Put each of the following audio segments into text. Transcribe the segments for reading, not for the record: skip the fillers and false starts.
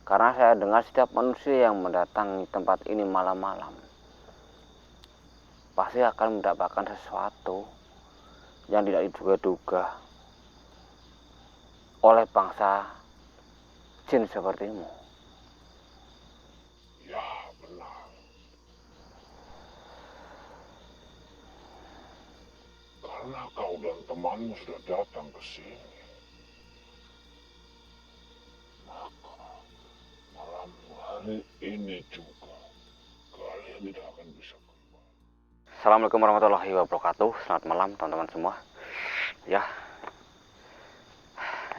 Karena saya dengar setiap manusia yang mendatangi tempat ini malam-malam pasti akan mendapatkan sesuatu yang tidak diduga-duga oleh bangsa jin sepertimu. Ya, benar. Karena kau dan temanmu sudah datang ke sini, maka malam hari ini juga kalian tidak akan bisa keluar. Assalamualaikum warahmatullahi wabarakatuh. Selamat malam teman-teman semua. Ya,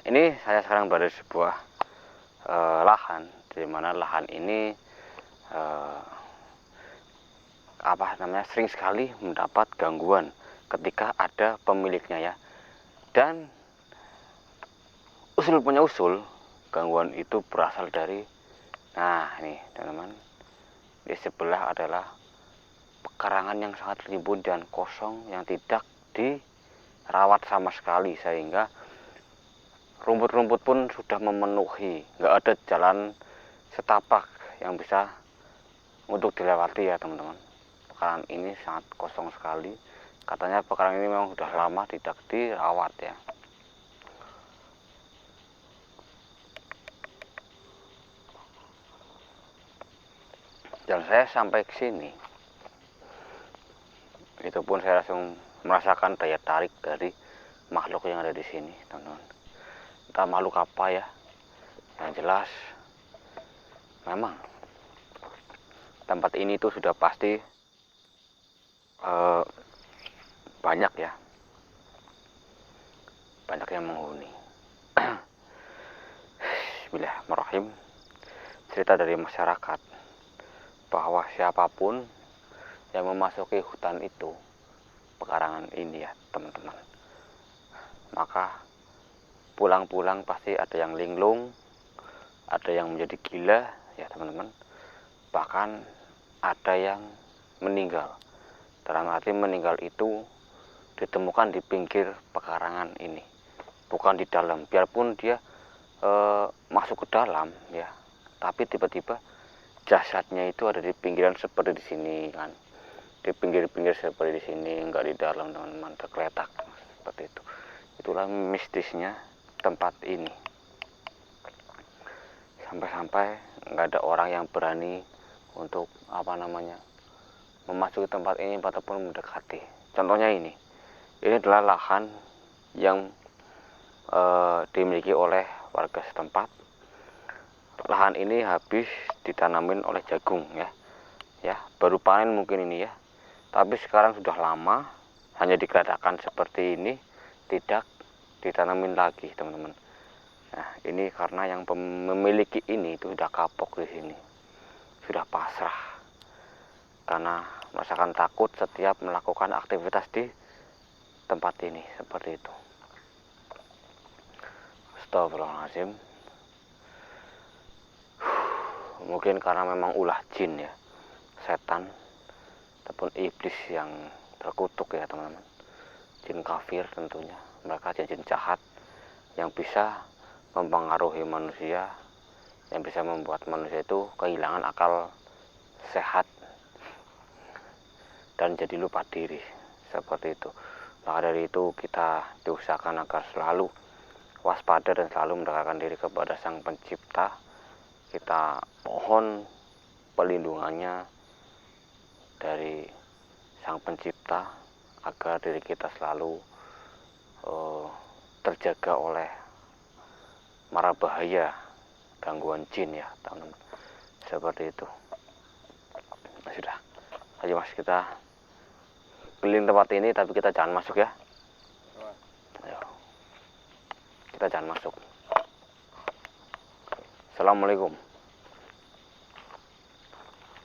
ini saya sekarang berada di sebuah lahan, di mana lahan ini sering sekali mendapat gangguan ketika ada pemiliknya ya. Dan usul punya usul, gangguan itu berasal dari, nah ini teman-teman, di sebelah adalah pekarangan yang sangat rimbun dan kosong yang tidak dirawat sama sekali, sehingga rumput-rumput pun sudah memenuhi, nggak ada jalan setapak yang bisa untuk dilewati ya teman-teman. Pekarangan ini sangat kosong sekali. Katanya pekarangan ini memang sudah lama tidak dirawat ya. Dan saya sampai ke sini, itu pun saya langsung merasakan daya tarik dari makhluk yang ada di sini, teman-teman. Entah makhluk apa ya, yang jelas memang tempat ini tuh sudah pasti banyak ya, banyak yang menghuni. Bismillahirrahmanirrahim. Cerita dari masyarakat bahwa siapapun yang memasuki hutan itu, pekarangan ini ya teman-teman, maka pulang-pulang pasti ada yang linglung, ada yang menjadi gila ya teman-teman, bahkan ada yang meninggal. Dalam arti meninggal itu ditemukan di pinggir pekarangan ini, bukan di dalam. Biarpun dia masuk ke dalam ya, tapi tiba-tiba jasadnya itu ada di pinggiran seperti di sini kan, di pinggir-pinggir seperti di sini, enggak di dalam teman-teman, tergeletak seperti itu. Itulah mistisnya tempat ini. Sampai-sampai nggak ada orang yang berani untuk memasuki tempat ini ataupun mendekati. Contohnya ini adalah lahan yang dimiliki oleh warga setempat. Lahan ini habis ditanamin oleh jagung ya, baru panen mungkin ini ya, tapi sekarang sudah lama hanya dikeratakan seperti ini, tidak ditanamin lagi teman-teman. Nah ini karena yang memiliki ini itu sudah kapok di sini, sudah pasrah karena merasakan takut setiap melakukan aktivitas di tempat ini seperti itu. Astagfirullahaladzim. Mungkin karena memang ulah jin ya, setan ataupun iblis yang terkutuk ya teman-teman, jin kafir tentunya. Mereka jin jahat yang bisa mempengaruhi manusia, yang bisa membuat manusia itu kehilangan akal sehat dan jadi lupa diri seperti itu. Maka dari itu kita diusahakan agar selalu waspada dan selalu mendekatkan diri kepada Sang Pencipta. Kita mohon pelindungannya dari Sang Pencipta agar diri kita selalu terjaga oleh mara bahaya gangguan jin ya teman-teman, seperti itu. Nah, sudah ayo mas, kita keliling tempat ini tapi kita jangan masuk ya. Ayo, kita jangan masuk. Assalamualaikum.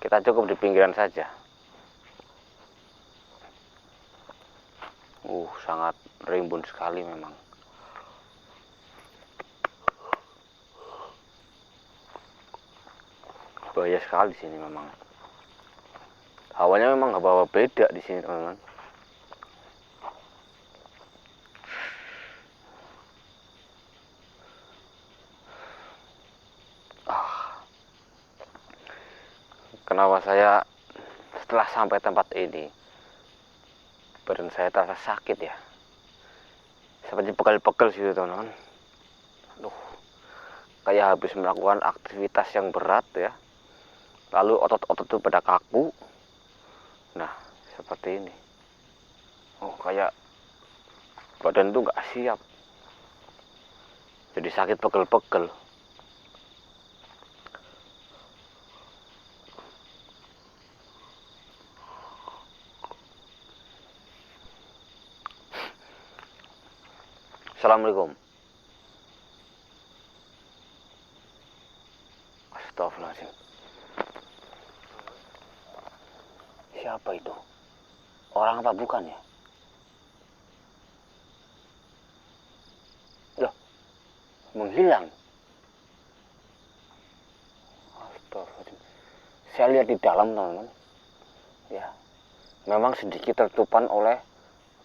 Kita cukup di pinggiran saja. Sangat rimbun sekali memang. Bahaya sekali di sini memang. Hawanya memang nggak bawa beda di sini teman-teman. kenapa saya setelah sampai tempat ini badan saya terasa sakit ya, seperti pegel-pegel gitu teman-teman. Aduh, kayak habis melakukan aktivitas yang berat ya, lalu otot-otot itu pada kaku. Nah, seperti ini. Oh, kayak badan tuh nggak siap, jadi sakit pegel-pegel. Assalamualaikum. Astagfirullahaladzim. Siapa itu? Orang apa bukan ya? Loh, menghilang. Astagfirullahaladzim. Saya lihat di dalam teman-teman. Ya, memang sedikit tertutupan oleh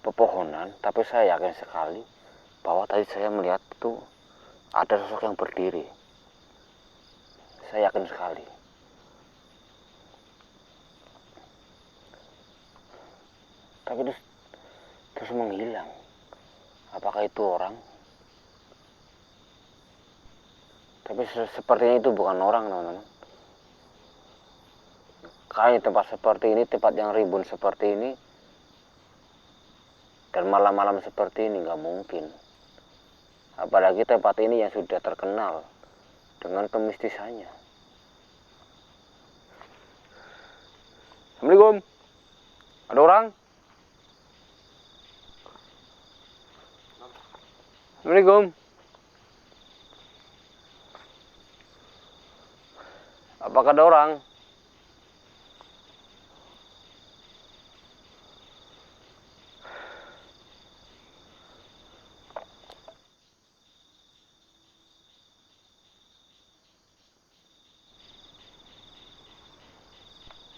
pepohonan, tapi saya yakin sekali bahwa tadi saya melihat itu ada sosok yang berdiri. Saya yakin sekali. Tapi terus menghilang. Apakah itu orang? Tapi sepertinya itu bukan orang, teman-teman. Kayaknya tempat seperti ini, tempat yang ribun seperti ini, dan malam-malam seperti ini nggak mungkin. Apalagi tempat ini yang sudah terkenal dengan kemistisannya. Assalamualaikum. Ada orang? Assalamualaikum. Apakah ada orang?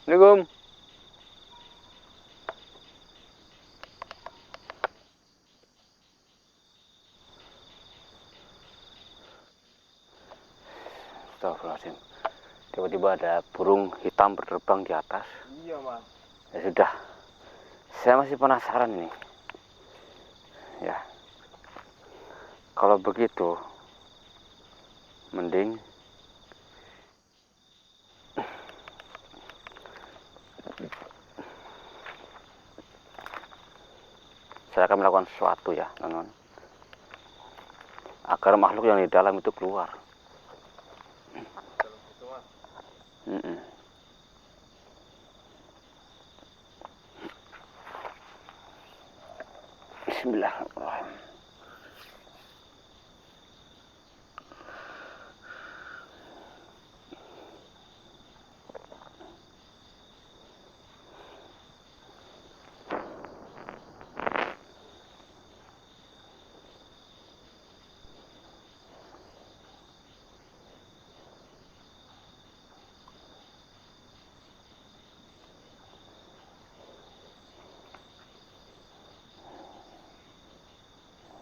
Assalamualaikum. Astagfirullahaladzim. Tiba-tiba ada burung hitam berterbang di atas. Iya, Mas. Ya sudah. Saya masih penasaran ini. Ya. Kalau begitu, mending saya akan melakukan sesuatu ya, teman-teman. Agar makhluk yang di dalam itu keluar. Kalau gitu, Mas. Bismillahirrahmanirrahim.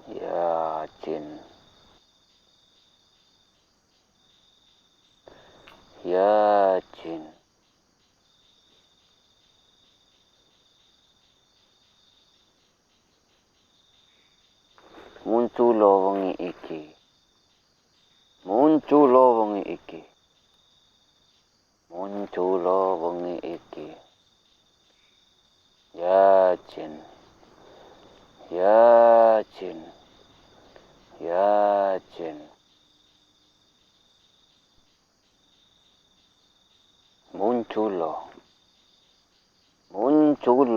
Ya jin. Ya jin. Muncul wengi iki. Muncul wengi iki. Muncul wengi iki. Ya jin. Ya jin. Ya jin. Muncul. Muncul.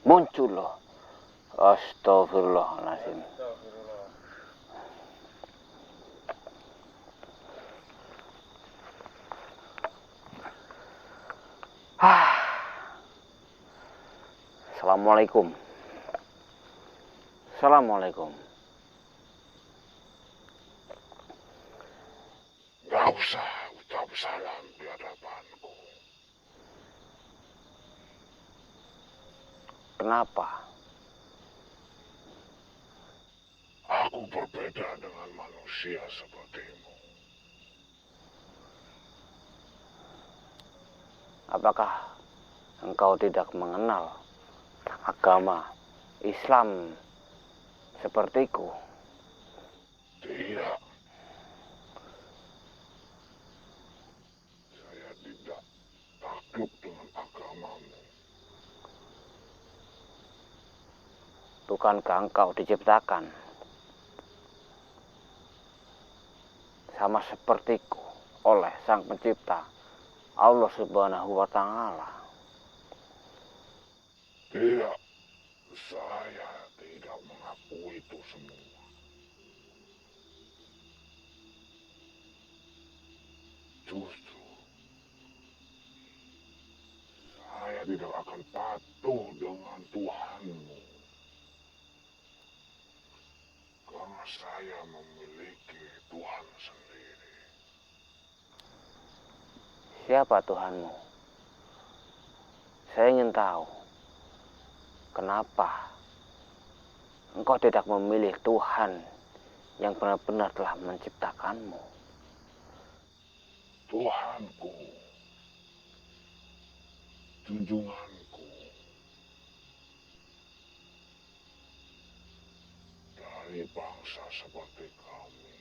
Muncul. Astagfirullahaladzim. Astagfirullah. Assalamualaikum. Assalamualaikum. Gak usah ucap salam di hadapanku. Kenapa? Aku berbeda dengan manusia sepertimu. Apakah engkau tidak mengenal agama Islam sepertiku? Tidak. Saya tidak takut dengan agamamu. Bukankah engkau diciptakan sama sepertiku oleh Sang Pencipta Allah Subhanahu wa Ta'ala? Tidak. Saya tidak mengakui itu semua. Justru saya tidak akan patuh dengan Tuhanmu. Karena saya memiliki Tuhan sendiri. Siapa Tuhanmu? Saya ingin tahu kenapa engkau tidak memilih Tuhan yang benar-benar telah menciptakanmu. Tuhanku, junjunganku, dari bangsa seperti kami.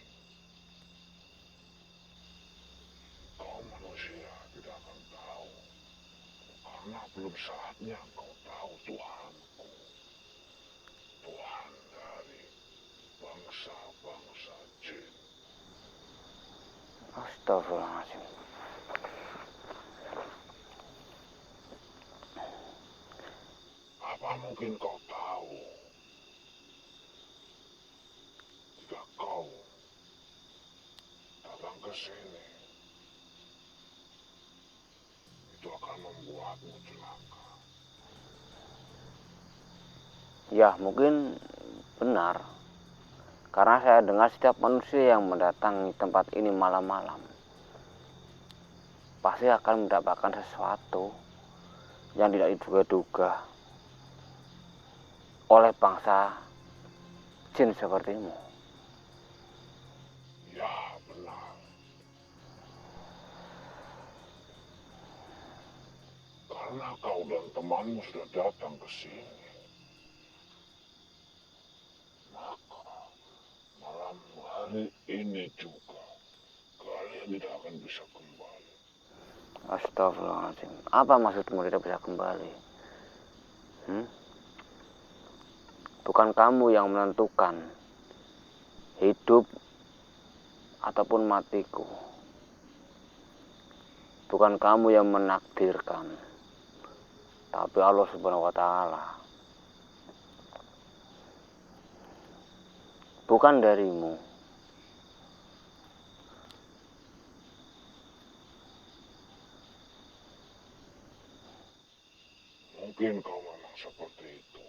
Kau manusia tidak akan tahu, karena belum saatnya kau tahu Tuhanku. Tuhan dari bangsa-bangsa jin. Astagfirullahaladzim. Apa mungkin kau tahu jika kau datang ke sini, itu akan membuatmu celaka. Ya, mungkin benar. Karena saya dengar setiap manusia yang mendatangi tempat ini malam-malam pasti akan mendapatkan sesuatu yang tidak diduga-duga oleh bangsa jin sepertimu. Ya, benar. Karena kau dan temanmu sudah datang ke sini, maka malam hari ini juga kalian tidak akan bisa kembali. Astagfirullahaladzim. Apa maksudmu tidak bisa kembali? Bukan kamu yang menentukan hidup ataupun matiku. Bukan kamu yang menakdirkan, tapi Allah Subhanahu wa Ta'ala. Bukan darimu. Mungkin kau memang seperti itu.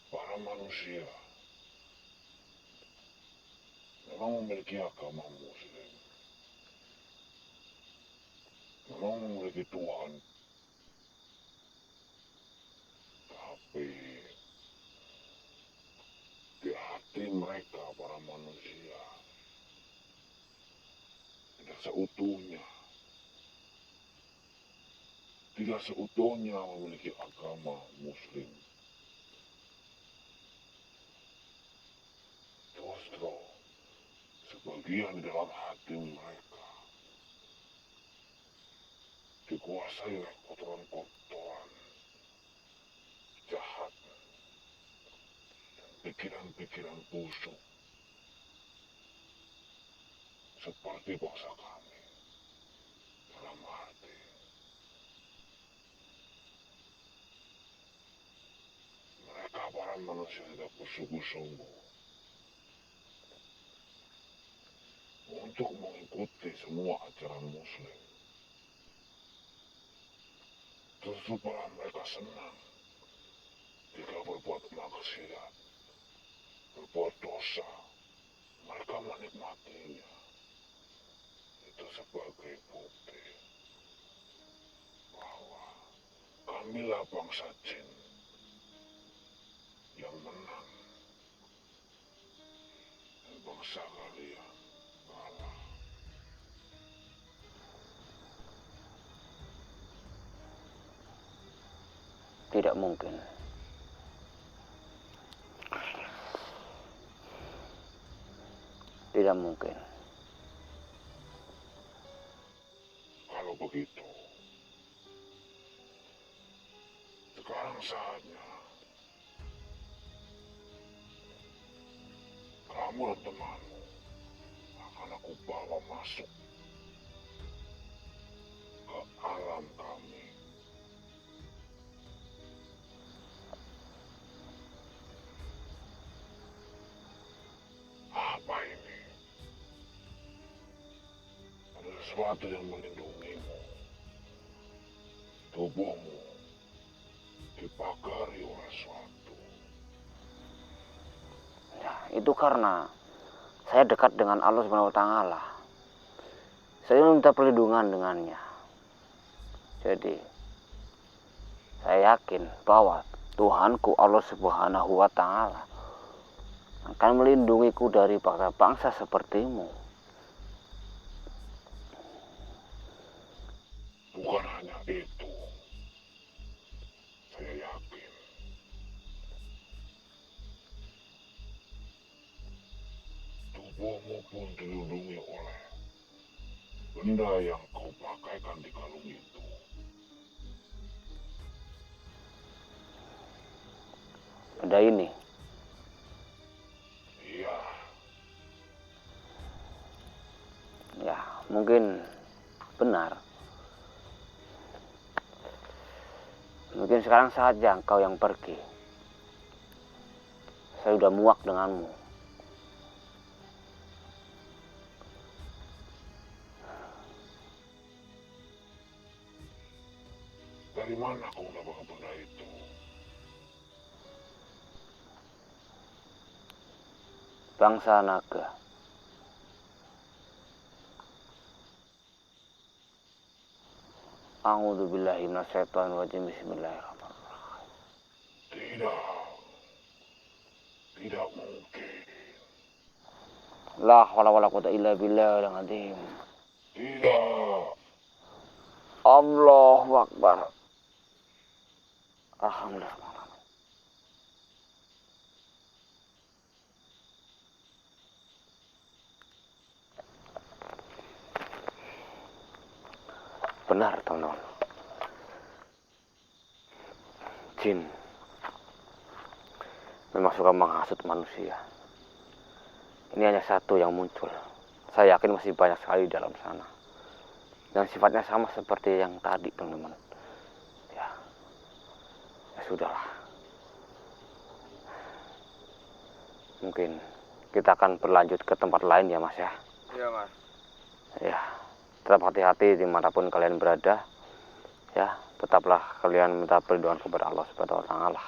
Para manusia memang memiliki agama Muslim, memang memiliki Tuhan, tapi di hati mereka para manusia tidak seutuhnya memiliki agama Muslim. Justru sebagian di dalam hati mereka dikuasai oleh kotoran-kotoran jahat dan pikiran-pikiran busuk seperti bangsa kami. Dalam arti mereka para manusia tidak bersungguh-sungguh untuk mengikuti semua ajaran Muslim. Justru malah mereka senang jika berbuat maksiat, berbuat dosa, mereka menikmatinya. Itu sebagai bukti bahwa kamilah bangsa jin yang menang dan bangsa kalian kalah. Tidak mungkin. Tidak mungkin. Kalau begitu, sekarang saatnya kamu dan temanmu akan aku bawa masuk ke alam kami. Apa ini? Ada sesuatu yang melindungimu. Tubuhmu dipagari oleh sesuatu. Ya, itu karena saya dekat dengan Allah Subhanahu wa taala. Saya minta perlindungan dengannya. Jadi saya yakin bahwa Tuhanku Allah Subhanahu wa taala akan melindungiku dari bangsa sepertimu. Bukan hanya itu, saya yakin tubuhmu pun dilindungi oleh benda yang kau pakaikan di kalung itu. Benda ini, Iya, ya mungkin benar. Mungkin sekarang saja engkau yang pergi. Saya sudah muak denganmu. dari mana kau dapat benda itu? Bangsa naga. A'udzubillahi minasyaitonirrajim. Bismillahirrahmanirrahim. Tidak mungkin. La haula wala quwwata illa billahil azim. Tidak. Allahu akbar. Alhamdulillah. Benar, teman-teman. Jin memang suka menghasut manusia. Ini hanya satu yang muncul. Saya yakin masih banyak sekali di dalam sana. Dan sifatnya sama seperti yang tadi, teman-teman. Ya, ya sudahlah. Mungkin kita akan berlanjut ke tempat lain ya, Mas ya. Iya, Mas. Ya, tetap hati-hati dimanapun kalian berada. Ya, tetaplah kalian minta perlindungan kepada Allah Subhanahu wa taala.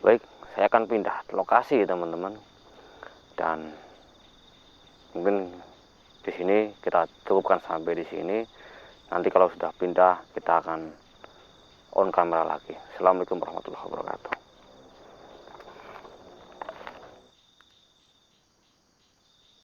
Baik, saya akan pindah lokasi teman-teman. Dan mungkin di sini kita cukupkan sampai di sini. Nanti kalau sudah pindah kita akan on kamera lagi. Assalamualaikum warahmatullahi wabarakatuh.